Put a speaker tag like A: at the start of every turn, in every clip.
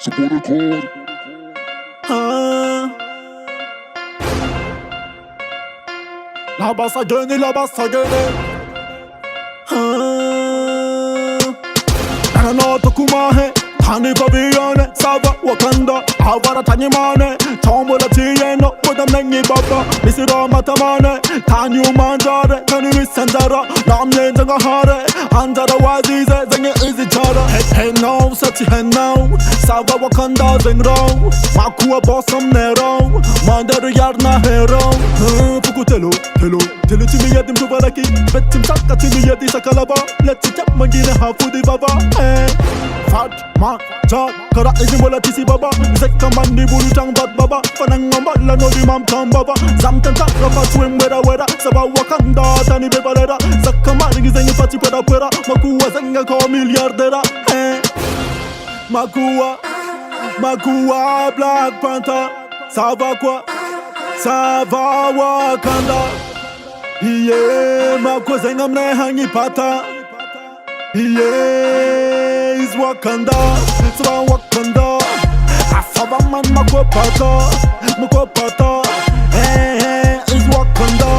A: Support a chord. La basse a gagné, la basse a gagné. Nana Tokumahe, Tani Babiane, Sava Wakanda, Havara Tanimane, Tomola Tieno, Podamnangi Baba, Misira Matamane, Tanyu Manjare, Tanu Sanjara, Namne Zangahare, Anjara Wazize, Zanga Izichara, Hey no, Sachi Henno, Sava Wakanda Zengro, Makua Bossam Nero, Mandaru Yarna Hero, Fukutelo, Telo Timi Yadim Tubaraki, Betim Saka Timi Yadi Sakalaba, let's tap Magina Hafudi Baba, Fat man, Chad, Kara Izimola Tisi Baba, Zeka Mandi Bulutang Bat Baba, Fanangamba, no di Mam Tam Baba, Zamtan Rafa Swim Wera, Saba Wakanda, Tani Bebalera, Zakamani Zengi Pati Pera Pera, Makua Zenga Ko Milliardera, Makua Black Panther, Sava Kwa, Sava Wakanda, Makua Zengam Hangi Pata, is Wakanda, Sava Wakanda, Asava Man Makua Pata, is Wakanda,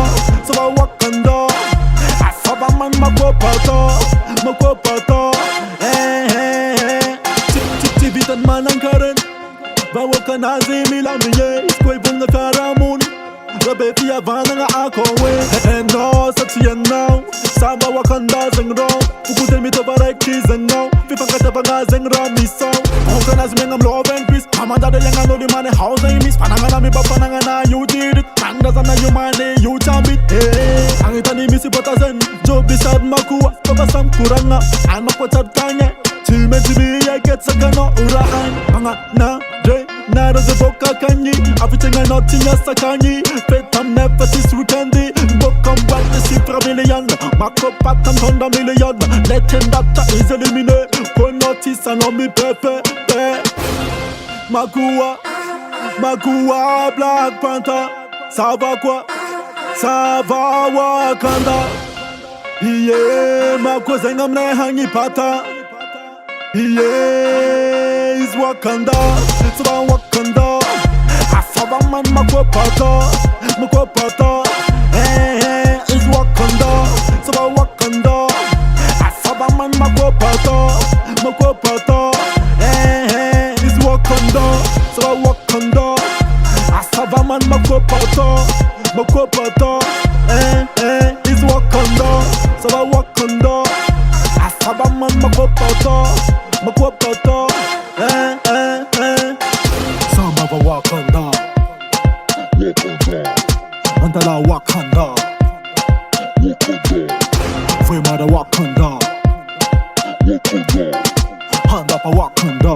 A: Sava Wakanda, Asava Man Makua Pata, Tivitan Manankaran, Bawakana Zimilamiye, Squibun the Faramun, Rabefia Vananga Akowe, and no Satsian now, Samba Wakanda Zengro, Ukutemito Baraki Zengo, Fifakatavanga Zengra Miso, Okanas Mengam Love and Peace, Hamada the Yangano the Money House name is Panangana Panangana, you did it, Tangazana Yumane, you jambit, Angitani Missipatazen, Joe Bisad Makua, Papa Kuranga, and Makotat Kanye. Chimetibi, I get Sakano, Uraan, Angana, Dre, Nara the Boka Kanyi, everything I not in Yasakani, Petam Nepatis Rukandi, Bokam Bat the Sipra Million, Mako Patam Honda Million, Legend Data is eliminated, Ponotis and Omi Pepe, Makua, Black Panther, Sava Wakanda, Makua Zengam Hangi Pata. Is Wakanda, Sava Wakanda, Asava Man Makua Pata, is Wakanda, Sava Wakanda, Asava Man Makua Pata, is Wakanda, Sava Wakanda, Asava Man Makua Pata, is Wakanda, Sava Wakanda, Asava Man Makua Pata, Some of a Wakanda, Antala Wakanda, Fumada Wakanda, Handa pa Wakanda.